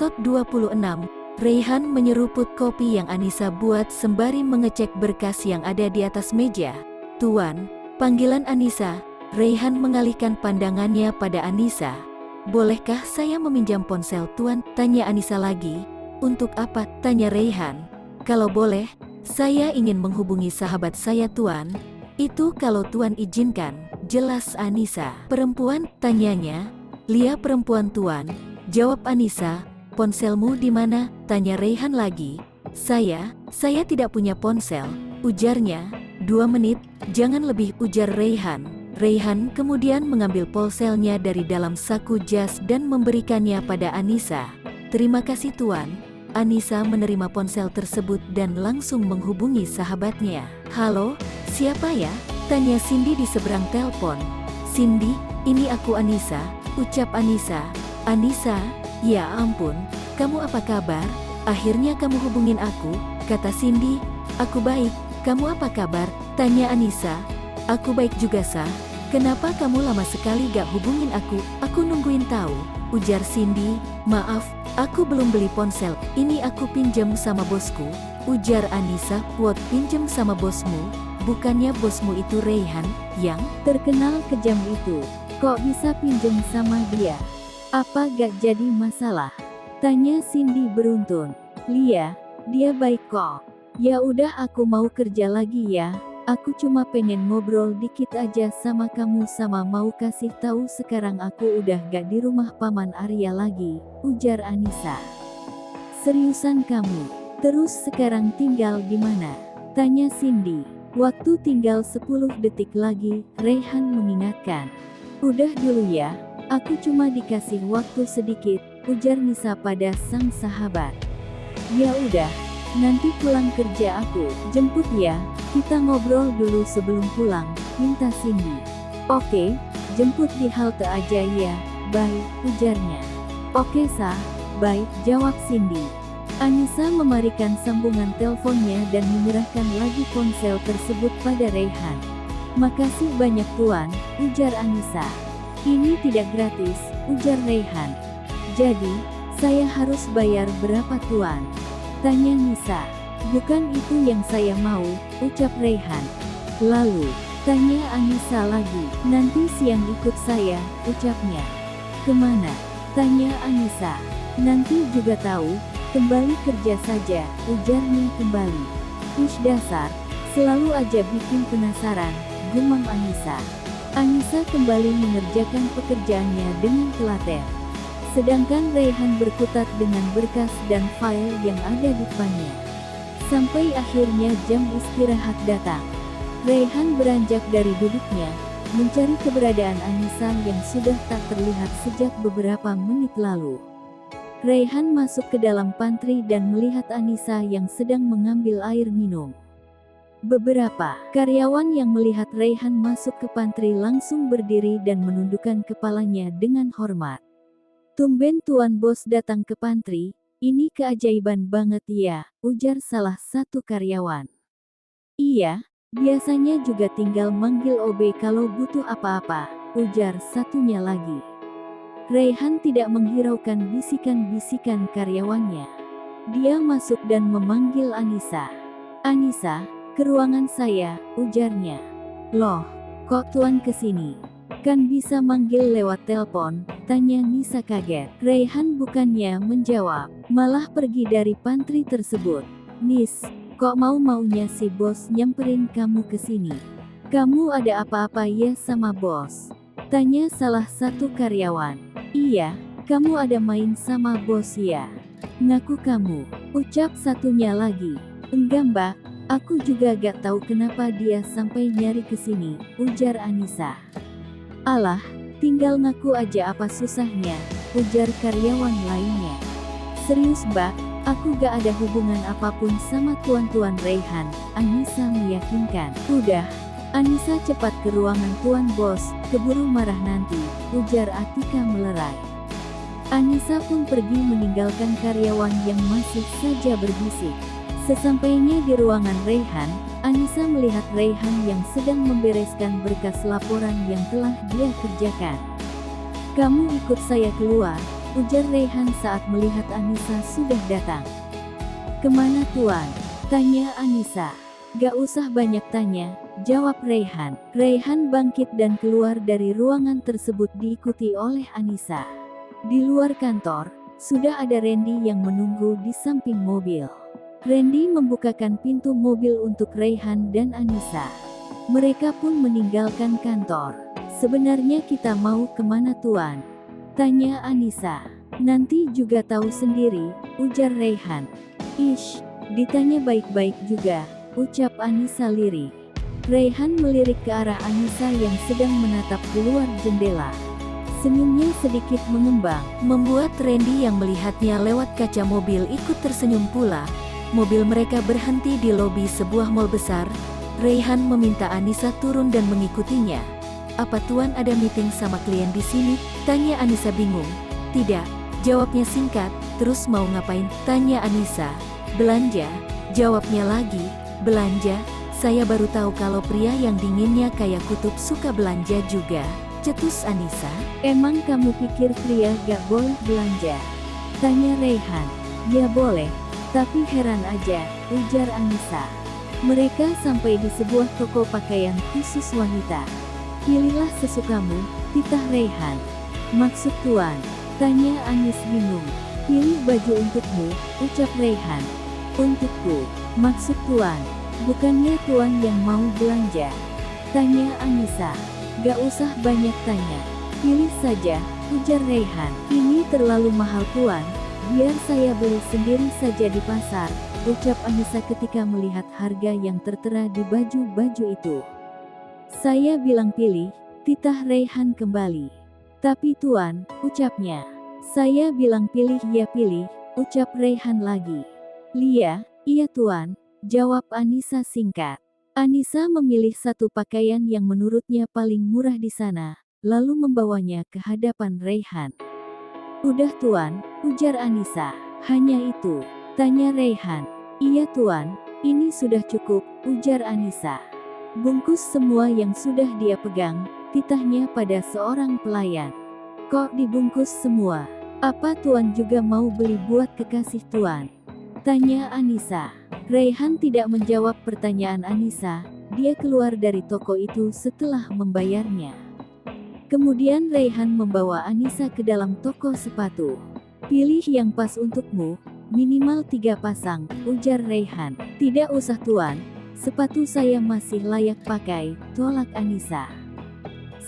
Episode 26, Raihan menyeruput kopi yang Anissa buat sembari mengecek berkas yang ada di atas meja. "Tuan," panggilan Anissa. Raihan mengalihkan pandangannya pada Anissa. "Bolehkah saya meminjam ponsel Tuan?" tanya Anissa lagi. "Untuk apa?" tanya Raihan. "Kalau boleh, saya ingin menghubungi sahabat saya Tuan." "Itu kalau Tuan izinkan," jelas Anissa. "Perempuan?" tanyanya. "Lia, perempuan Tuan," jawab Anissa. "Ponselmu di mana?" tanya Raihan lagi. Saya tidak punya ponsel," ujarnya. "2 menit, jangan lebih," ujar Raihan. Raihan kemudian mengambil ponselnya dari dalam saku jas dan memberikannya pada Anissa. "Terima kasih Tuan." Anissa menerima ponsel tersebut dan langsung menghubungi sahabatnya. "Halo, siapa ya?" tanya Cindy di seberang telepon. "Cindy, ini aku Anissa," ucap Anissa. "Anissa, ya ampun, kamu apa kabar? Akhirnya kamu hubungin aku," kata Cindy. "Aku baik, kamu apa kabar?" tanya Anissa. "Aku baik juga Sa. Kenapa kamu lama sekali gak hubungin aku? Aku nungguin tahu," ujar Cindy. "Maaf, aku belum beli ponsel, ini aku pinjam sama bosku," ujar Anissa. "What, pinjam sama bosmu? Bukannya bosmu itu Raihan, yang terkenal kejam itu? Kok bisa pinjam sama dia? Apa gak jadi masalah?" tanya Cindy beruntun. "Lia, dia baik kok. Ya udah, aku mau kerja lagi ya. Aku cuma pengen ngobrol dikit aja sama kamu, sama mau kasih tahu sekarang aku udah gak di rumah Paman Arya lagi," ujar Anissa. "Seriusan kamu? Terus sekarang tinggal di mana?" tanya Cindy. "Waktu tinggal 10 detik lagi," Raihan mengingatkan. "Udah dulu ya, aku cuma dikasih waktu sedikit," ujar Nisa pada sang sahabat. "Ya udah, nanti pulang kerja aku jemput ya. Kita ngobrol dulu sebelum pulang," minta Cindy. "Oke, jemput di halte aja ya." "Baik," ujarnya. "Oke Sa, baik," jawab Cindy. Anissa memarikan sambungan teleponnya dan menyerahkan lagi ponsel tersebut pada Raihan. "Makasih banyak Tuan," ujar Anissa. "Ini tidak gratis," ujar Raihan. "Jadi, saya harus bayar berapa Tuan?" tanya Nisa. "Bukan itu yang saya mau," ucap Raihan. "Lalu?" tanya Anissa lagi. "Nanti siang ikut saya," ucapnya. "Kemana?" tanya Anissa. "Nanti juga tahu, kembali kerja saja," ujarnya kembali. "Ish, dasar, selalu aja bikin penasaran," gumam Anissa. Anissa kembali mengerjakan pekerjaannya dengan telaten. Sedangkan Raihan berkutat dengan berkas dan file yang ada di depannya. Sampai akhirnya jam istirahat datang. Raihan beranjak dari duduknya, mencari keberadaan Anissa yang sudah tak terlihat sejak beberapa menit lalu. Raihan masuk ke dalam pantry dan melihat Anissa yang sedang mengambil air minum. Beberapa karyawan yang melihat Raihan masuk ke pantry langsung berdiri dan menundukkan kepalanya dengan hormat. "Tumben Tuan Bos datang ke pantry, ini keajaiban banget ya," ujar salah satu karyawan. "Iya, biasanya juga tinggal manggil OB kalau butuh apa-apa," ujar satunya lagi. Raihan tidak menghiraukan bisikan-bisikan karyawannya. Dia masuk dan memanggil Anissa. "Anissa, ke ruangan saya," ujarnya. "Loh, kok Tuan kesini? Kan bisa manggil lewat telepon?" tanya Nisa kaget. Raihan bukannya menjawab, malah pergi dari pantry tersebut. "Nis, kok mau-maunya si bos nyamperin kamu ke sini? Kamu ada apa-apa ya sama bos?" tanya salah satu karyawan. "Iya, kamu ada main sama bos ya? Ngaku kamu," ucap satunya lagi. "Enggak Mbak, aku juga gak tahu kenapa dia sampai nyari ke sini," ujar Anissa. "Alah, tinggal ngaku aja, apa susahnya," ujar karyawan lainnya. "Serius Mbak, aku gak ada hubungan apapun sama tuan Raihan," Anissa meyakinkan. "Udah, Anissa cepat ke ruangan Tuan Bos, keburu marah nanti," ujar Atika melerai. Anissa pun pergi meninggalkan karyawan yang masih saja berbisik. Sesampainya di ruangan Raihan, Anissa melihat Raihan yang sedang membereskan berkas laporan yang telah dia kerjakan. "Kamu ikut saya keluar," ujar Raihan saat melihat Anissa sudah datang. Kemana Tuan? Tanya Anissa. Gak usah banyak tanya, jawab Raihan. Raihan bangkit dan keluar dari ruangan tersebut diikuti oleh Anissa. Di luar kantor, sudah ada Randy yang menunggu di samping mobil. Randy membukakan pintu mobil untuk Raihan dan Anissa. Mereka pun meninggalkan kantor. Sebenarnya kita mau kemana Tuan? Tanya Anissa. Nanti juga tahu sendiri, ujar Raihan. Ish, ditanya baik-baik juga, ucap Anissa lirik. Raihan melirik ke arah Anissa yang sedang menatap keluar jendela. Senyumnya sedikit mengembang, membuat Randy yang melihatnya lewat kaca mobil ikut tersenyum pula. Mobil mereka berhenti di lobi sebuah mal besar. Raihan meminta Anissa turun dan mengikutinya. Apa Tuan ada meeting sama klien di sini? Tanya Anissa bingung. Tidak, jawabnya singkat. Terus mau ngapain? Tanya Anissa. Belanja, jawabnya lagi. Belanja? Saya baru tahu kalau pria yang dinginnya kayak kutub suka belanja juga, cetus Anissa. Emang kamu pikir pria gak boleh belanja? Tanya Raihan. Ya boleh, tapi heran aja, ujar Anissa. Mereka sampai di sebuah toko pakaian khusus wanita. Pilihlah sesukamu, titah Raihan. Maksud Tuan? Tanya Anis bingung. Pilih baju untukmu, ucap Raihan. Untukku, maksud Tuan? Bukannya Tuan yang mau belanja? Tanya Anissa. Gak usah banyak tanya. Pilih saja, ujar Raihan. Ini terlalu mahal Tuan, biar saya beli sendiri saja di pasar, ucap Anissa ketika melihat harga yang tertera di baju-baju itu. Saya bilang pilih, titah Raihan kembali. Tapi Tuan, ucapnya. Saya bilang pilih ya pilih, ucap Raihan lagi. Lia, iya Tuan, jawab Anissa singkat. Anissa memilih satu pakaian yang menurutnya paling murah di sana, lalu membawanya ke hadapan Raihan. Udah Tuan, ujar Anissa. Hanya itu, tanya Raihan. Iya Tuan, ini sudah cukup, ujar Anissa. Bungkus semua yang sudah dia pegang, titahnya pada seorang pelayan. Kok dibungkus semua? Apa Tuan juga mau beli buat kekasih Tuan? Tanya Anissa. Raihan tidak menjawab pertanyaan Anissa, dia keluar dari toko itu setelah membayarnya. Kemudian Raihan membawa Anissa ke dalam toko sepatu. Pilih yang pas untukmu, minimal 3 pasang, ujar Raihan. Tidak usah Tuan, sepatu saya masih layak pakai, tolak Anissa.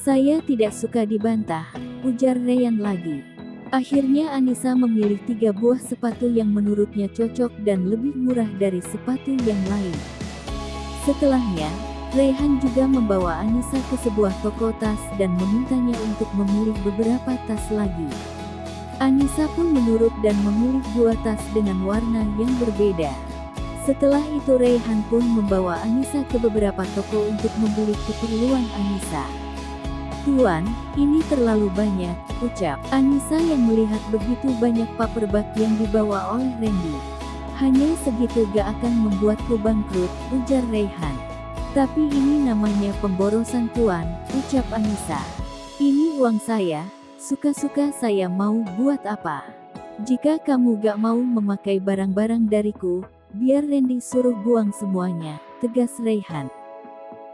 Saya tidak suka dibantah, ujar Raihan lagi. Akhirnya Anissa memilih 3 buah sepatu yang menurutnya cocok dan lebih murah dari sepatu yang lain. Setelahnya, Raihan juga membawa Anissa ke sebuah toko tas dan memintanya untuk memilih beberapa tas lagi. Anissa pun menurut dan memilih 2 tas dengan warna yang berbeda. Setelah itu Raihan pun membawa Anissa ke beberapa toko untuk membeli keperluan Anissa. Tuan, ini terlalu banyak, ucap Anissa yang melihat begitu banyak paperback yang dibawa oleh Randy. Hanya segitu gak akan membuatku bangkrut, ujar Raihan. Tapi ini namanya pemborosan Tuan, ucap Anissa. Ini uang saya, suka-suka saya mau buat apa. Jika kamu gak mau memakai barang-barang dariku, biar Randy suruh buang semuanya, tegas Raihan.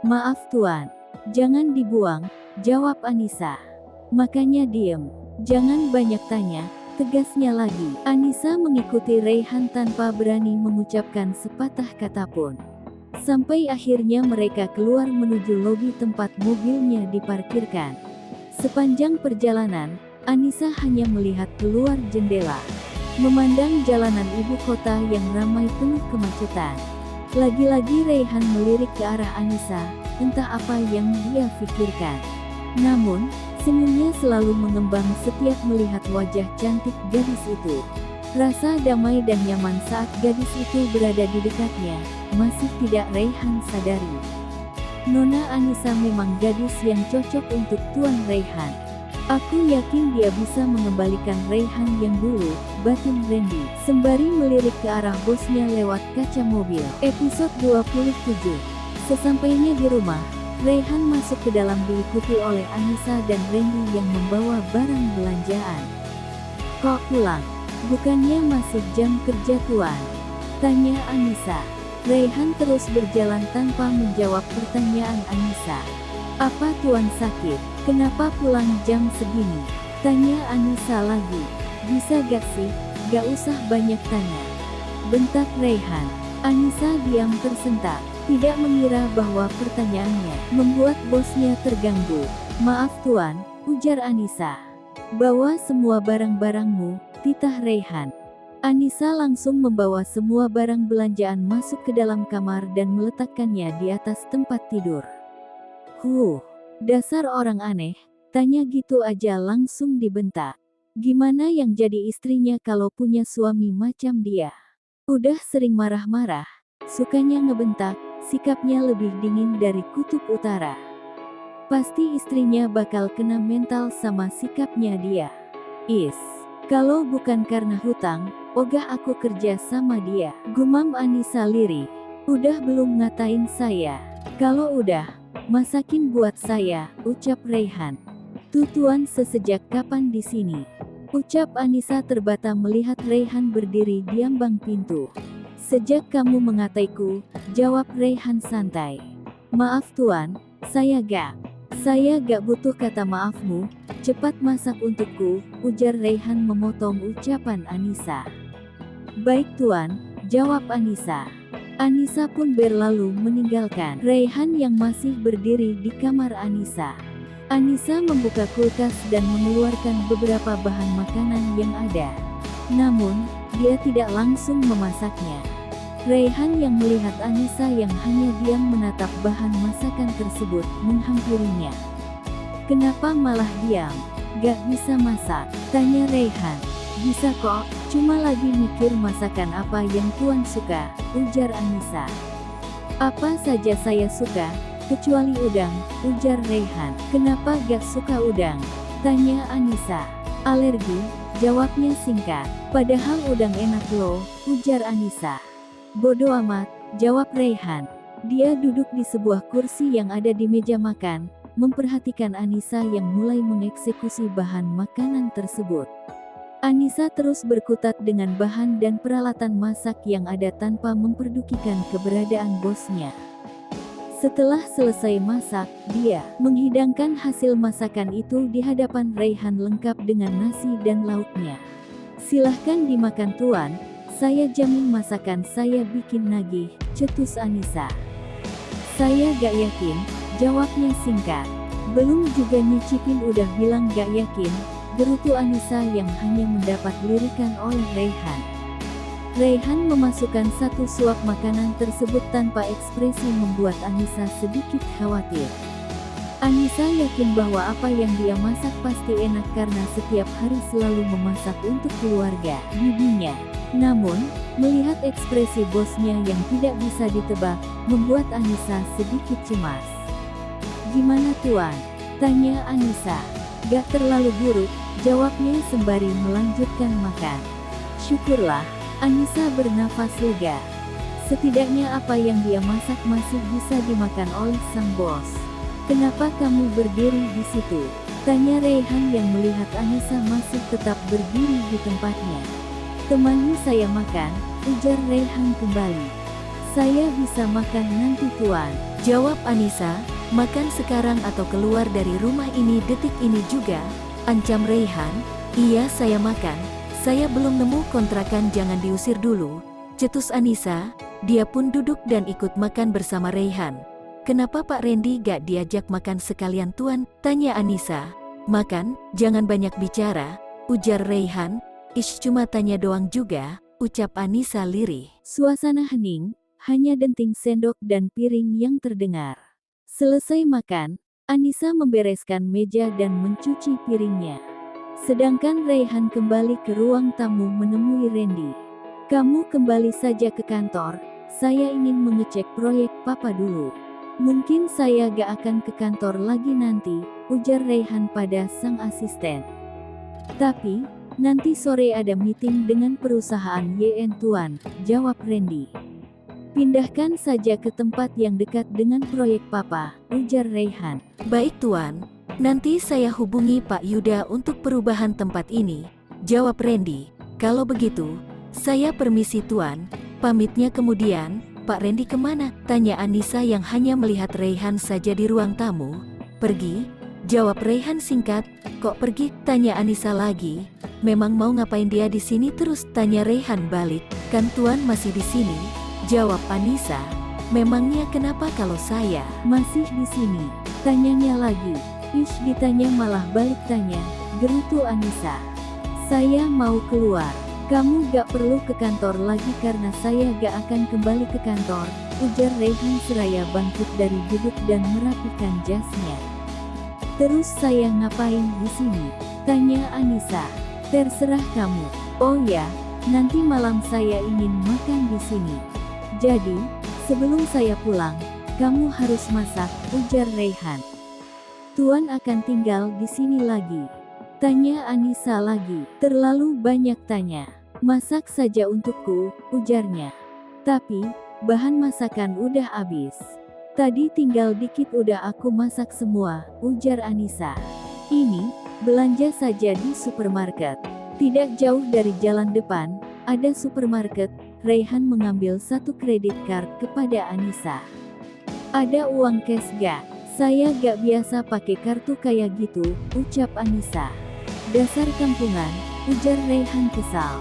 Maaf Tuan, jangan dibuang, jawab Anissa. Makanya diem, jangan banyak tanya, tegasnya lagi. Anissa mengikuti Raihan tanpa berani mengucapkan sepatah kata pun. Sampai akhirnya mereka keluar menuju lobi tempat mobilnya diparkirkan. Sepanjang perjalanan, Anissa hanya melihat keluar jendela, memandang jalanan ibu kota yang ramai penuh kemacetan. Lagi-lagi Raihan melirik ke arah Anissa, entah apa yang dia pikirkan. Namun, senyumnya selalu mengembang setiap melihat wajah cantik gadis itu. Rasa damai dan nyaman saat gadis itu berada di dekatnya, masih tidak Raihan sadari. Nona Anissa memang gadis yang cocok untuk Tuan Raihan. Aku yakin dia bisa mengembalikan Raihan yang dulu, batin Randy, sembari melirik ke arah bosnya lewat kaca mobil. Episode 27. Sesampainya di rumah, Raihan masuk ke dalam diikuti oleh Anissa dan Randy yang membawa barang belanjaan. Kok pulang? Bukannya masih jam kerja Tuan? Tanya Anissa. Raihan terus berjalan tanpa menjawab pertanyaan Anissa. Apa Tuan sakit? Kenapa pulang jam segini? Tanya Anissa lagi. Bisa gak sih? Gak usah banyak tanya, bentak Raihan. Anissa diam tersentak, tidak mengira bahwa pertanyaannya membuat bosnya terganggu. Maaf Tuan, ujar Anissa. Bawa semua barang-barangmu, titah Raihan. Anissa langsung membawa semua barang belanjaan masuk ke dalam kamar dan meletakkannya di atas tempat tidur. Dasar orang aneh, tanya gitu aja langsung dibentak. Gimana yang jadi istrinya kalau punya suami macam dia? Udah sering marah-marah, sukanya ngebentak, sikapnya lebih dingin dari kutub utara. Pasti istrinya bakal kena mental sama sikapnya dia. Kalau bukan karena hutang, ogah aku kerja sama dia, gumam Anissa lirih. Udah belum ngatain saya? Kalau udah, masakin buat saya, ucap Raihan. Tuan sesejak kapan di sini? Ucap Anissa terbata melihat Raihan berdiri di ambang pintu. Sejak kamu mengataiku, jawab Raihan santai. Maaf Tuan, saya gak butuh kata maafmu, cepat masak untukku, ujar Raihan memotong ucapan Anissa. Baik Tuan, jawab Anissa. Anissa pun berlalu meninggalkan Raihan yang masih berdiri di kamar Anissa. Anissa membuka kulkas dan mengeluarkan beberapa bahan makanan yang ada. Namun, dia tidak langsung memasaknya. Raihan yang melihat Anissa yang hanya diam menatap bahan masakan tersebut menghampirinya. Kenapa malah diam? Gak bisa masak? Tanya Raihan. Bisa kok, cuma lagi mikir masakan apa yang Tuan suka, ujar Anissa. Apa saja saya suka, kecuali udang, ujar Raihan. Kenapa gak suka udang? Tanya Anissa. Alergi, jawabnya singkat. Padahal udang enak loh, ujar Anissa. Bodoh amat, jawab Raihan. Dia duduk di sebuah kursi yang ada di meja makan, memperhatikan Anissa yang mulai mengeksekusi bahan makanan tersebut. Anissa terus berkutat dengan bahan dan peralatan masak yang ada tanpa memperdukikan keberadaan bosnya. Setelah selesai masak, dia menghidangkan hasil masakan itu di hadapan Raihan lengkap dengan nasi dan lauknya. Silahkan dimakan Tuan, saya jamin masakan saya bikin nagih, cetus Anissa. Saya gak yakin, jawabnya singkat. Belum juga nyicipin udah bilang gak yakin, gerutu Anissa yang hanya mendapat lirikan oleh Raihan. Raihan memasukkan satu suap makanan tersebut tanpa ekspresi membuat Anissa sedikit khawatir. Anissa yakin bahwa apa yang dia masak pasti enak karena setiap hari selalu memasak untuk keluarga bibinya. Namun, melihat ekspresi bosnya yang tidak bisa ditebak, membuat Anissa sedikit cemas. Gimana Tuan? Tanya Anissa. Gak terlalu buruk, jawabnya sembari melanjutkan makan. Syukurlah, Anissa bernafas lega. Setidaknya apa yang dia masak masih bisa dimakan oleh sang bos. Kenapa kamu berdiri di situ? Tanya Raihan yang melihat Anissa masih tetap berdiri di tempatnya. Temani saya makan, ujar Raihan kembali. Saya bisa makan nanti Tuan, jawab Anissa. Makan sekarang atau keluar dari rumah ini detik ini juga, ancam Raihan. Iya saya makan, saya belum nemu kontrakan jangan diusir dulu, cetus Anissa. Dia pun duduk dan ikut makan bersama Raihan. Kenapa Pak Randy gak diajak makan sekalian Tuan? Tanya Anissa. Makan, jangan banyak bicara, ujar Raihan. Cuma tanya doang juga, ucap Anissa lirih. Suasana hening, hanya denting sendok dan piring yang terdengar. Selesai makan, Anissa membereskan meja dan mencuci piringnya. Sedangkan Raihan kembali ke ruang tamu menemui Randy. Kamu kembali saja ke kantor, saya ingin mengecek proyek Papa dulu. Mungkin saya gak akan ke kantor lagi nanti, ujar Raihan pada sang asisten. Tapi, nanti sore ada meeting dengan perusahaan YN Tuan, jawab Randy. Pindahkan saja ke tempat yang dekat dengan proyek Papa, ujar Raihan. Baik Tuan, nanti saya hubungi Pak Yuda untuk perubahan tempat ini, jawab Randy. Kalau begitu, saya permisi Tuan. Pamitnya kemudian, Pak Randy kemana? Tanya Anissa yang hanya melihat Raihan saja di ruang tamu. Pergi, jawab Raihan singkat. Kok pergi? Tanya Anissa lagi. Memang mau ngapain dia di sini terus? Tanya Raihan balik. Kan Tuan masih di sini, jawab Anissa. Memangnya kenapa kalau saya masih di sini? Tanyanya lagi. Ish, ditanya malah balik tanya, gerutu Anissa. Saya mau keluar. Kamu gak perlu ke kantor lagi karena saya gak akan kembali ke kantor, ujar Raihan seraya bangkit dari duduk dan merapikan jasnya. Terus saya ngapain di sini? Tanya Anissa. Terserah kamu. Oh ya, nanti malam saya ingin makan di sini. Jadi, sebelum saya pulang, kamu harus masak, ujar Raihan. Tuan akan tinggal di sini lagi? Tanya Anissa lagi. Terlalu banyak tanya. Masak saja untukku, ujarnya. Tapi, bahan masakan udah habis. Tadi tinggal dikit udah aku masak semua, ujar Anissa. Ini, belanja saja di supermarket. Tidak jauh dari jalan depan, ada supermarket. Raihan mengambil satu kredit card kepada Anissa. Ada uang cash gak? Saya gak biasa pakai kartu kayak gitu, ucap Anissa. Dasar kampungan, ujar Raihan kesal.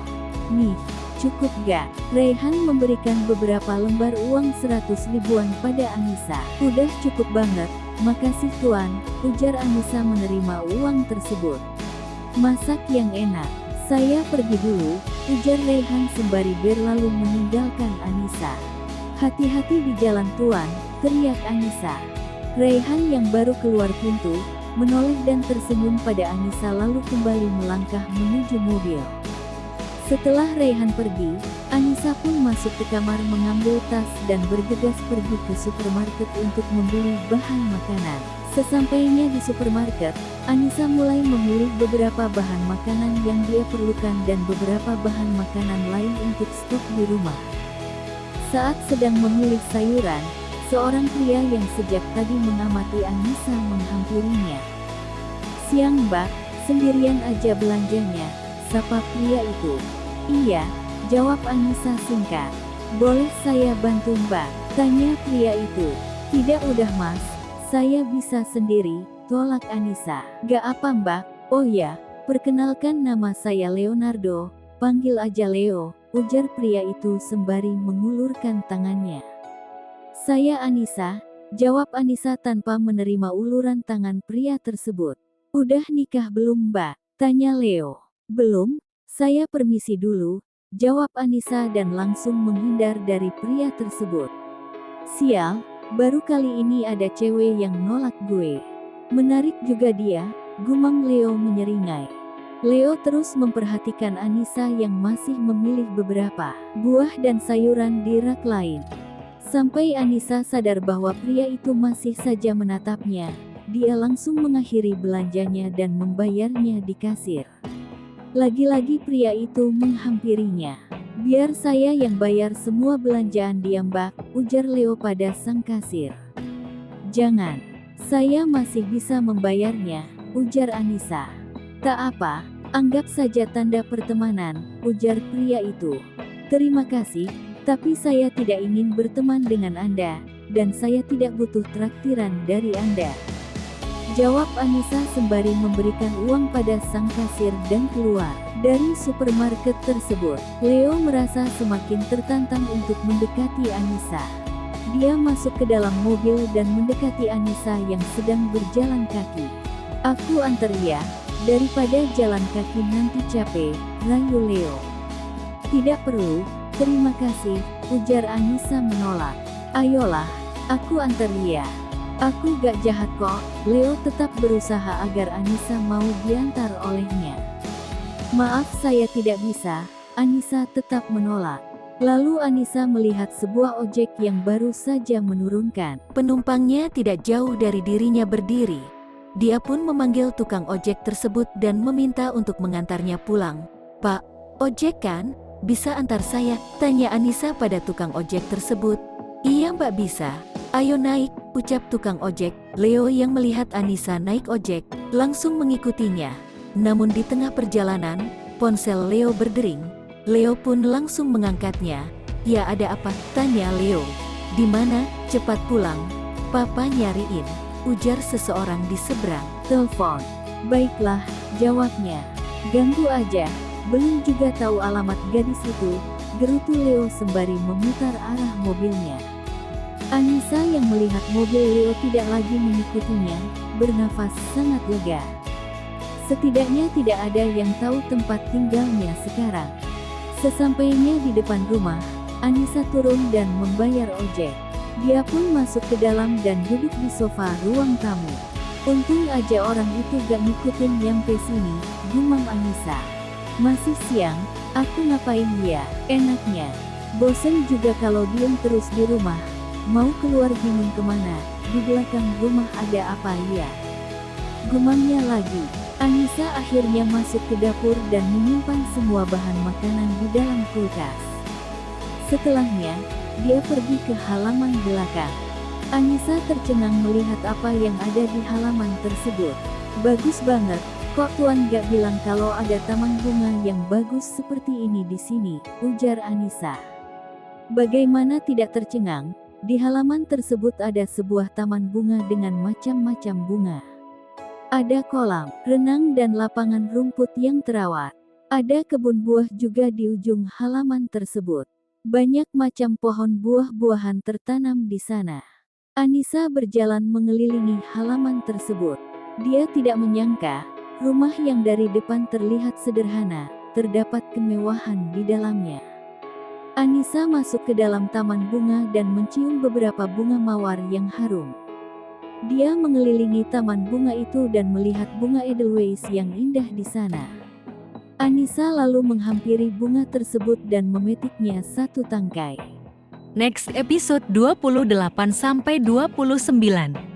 Nih, cukup gak? Raihan memberikan beberapa lembar uang 100 ribuan pada Anissa. Udah cukup banget, makasih Tuan, ujar Anissa menerima uang tersebut. Masak yang enak, saya pergi dulu, ujar Raihan sembari berlalu meninggalkan Anissa. Hati-hati di jalan Tuan, teriak Anissa. Raihan yang baru keluar pintu, menoleh dan tersenyum pada Anissa lalu kembali melangkah menuju mobil. Setelah Raihan pergi, Anissa pun masuk ke kamar mengambil tas dan bergegas pergi ke supermarket untuk membeli bahan makanan. Sesampainya di supermarket, Anissa mulai memilih beberapa bahan makanan yang dia perlukan dan beberapa bahan makanan lain untuk stok di rumah. Saat sedang memilih sayuran, seorang pria yang sejak tadi mengamati Anissa menghampirinya. Siang Mbak, sendirian aja belanjanya, sapa pria itu. Iya, jawab Anissa singkat. Boleh saya bantu Mbak? Tanya pria itu. Tidak udah Mas, saya bisa sendiri, tolak Anissa. Gak apa Mbak, oh ya, perkenalkan nama saya Leonardo, panggil aja Leo, ujar pria itu sembari mengulurkan tangannya. Saya Anissa, jawab Anissa tanpa menerima uluran tangan pria tersebut. Udah nikah belum Mbak? Tanya Leo. Belum, saya permisi dulu, jawab Anissa dan langsung menghindar dari pria tersebut. Sial, baru kali ini ada cewek yang nolak gue. Menarik juga dia, gumam Leo menyeringai. Leo terus memperhatikan Anissa yang masih memilih beberapa buah dan sayuran di rak lain. Sampai Anissa sadar bahwa pria itu masih saja menatapnya, dia langsung mengakhiri belanjanya dan membayarnya di kasir. Lagi-lagi pria itu menghampirinya. Biar saya yang bayar semua belanjaan dia Mbak, ujar Leo pada sang kasir. Jangan, saya masih bisa membayarnya, ujar Anissa. Tak apa, anggap saja tanda pertemanan, ujar pria itu. Terima kasih, tapi saya tidak ingin berteman dengan Anda, dan saya tidak butuh traktiran dari Anda. Jawab Anissa sembari memberikan uang pada sang kasir dan keluar dari supermarket tersebut. Leo merasa semakin tertantang untuk mendekati Anissa. Dia masuk ke dalam mobil dan mendekati Anissa yang sedang berjalan kaki. Aku antar ya, daripada jalan kaki nanti capek, rayu Leo. Tidak perlu, terima kasih, ujar Anissa menolak. Ayolah, aku antar ya. Aku gak jahat kok, Leo tetap berusaha agar Anissa mau diantar olehnya. Maaf saya tidak bisa, Anissa tetap menolak. Lalu Anissa melihat sebuah ojek yang baru saja menurunkan. Penumpangnya tidak jauh dari dirinya berdiri. Dia pun memanggil tukang ojek tersebut dan meminta untuk mengantarnya pulang. Pak, ojek kan? Bisa antar saya? Tanya Anissa pada tukang ojek tersebut. Iya Mbak bisa. Ayo naik, ucap tukang ojek. Leo yang melihat Anissa naik ojek, langsung mengikutinya. Namun di tengah perjalanan, Ponsel Leo berdering. Leo pun langsung mengangkatnya. "Ya, ada apa?" tanya Leo. "Di mana? Cepat pulang. Papa nyariin," ujar seseorang di seberang telepon. "Baiklah," jawabnya. "Ganggu aja. Belum juga tahu alamat gadis itu," gerutu Leo sembari memutar arah mobilnya. Anissa yang melihat mobil Leo tidak lagi mengikutinya, bernafas sangat lega. Setidaknya tidak ada yang tahu tempat tinggalnya sekarang. Sesampainya di depan rumah, Anissa turun dan membayar ojek. Dia pun masuk ke dalam dan duduk di sofa ruang tamu. "Untung aja orang itu gak ngikutin nyampe sini," gumam Anissa. "Masih siang, aku ngapain ya, enaknya. Bosen juga kalau diem terus di rumah. Mau keluar bingung kemana, di belakang rumah ada apa ya?" Gumamnya lagi. Anissa akhirnya masuk ke dapur dan menyimpan semua bahan makanan di dalam kulkas. Setelahnya, dia pergi ke halaman belakang. Anissa tercengang melihat apa yang ada di halaman tersebut. "Bagus banget, kok Tuan gak bilang kalau ada taman bunga yang bagus seperti ini di sini," ujar Anissa. Bagaimana tidak tercengang? Di halaman tersebut ada sebuah taman bunga dengan macam-macam bunga. Ada kolam renang dan lapangan rumput yang terawat. Ada kebun buah juga di ujung halaman tersebut. Banyak macam pohon buah-buahan tertanam di sana. Anissa berjalan mengelilingi halaman tersebut. Dia tidak menyangka, rumah yang dari depan terlihat sederhana, terdapat kemewahan di dalamnya. Anissa masuk ke dalam taman bunga dan mencium beberapa bunga mawar yang harum. Dia mengelilingi taman bunga itu dan melihat bunga edelweiss yang indah di sana. Anissa lalu menghampiri bunga tersebut dan memetiknya satu tangkai. Next episode 28-29.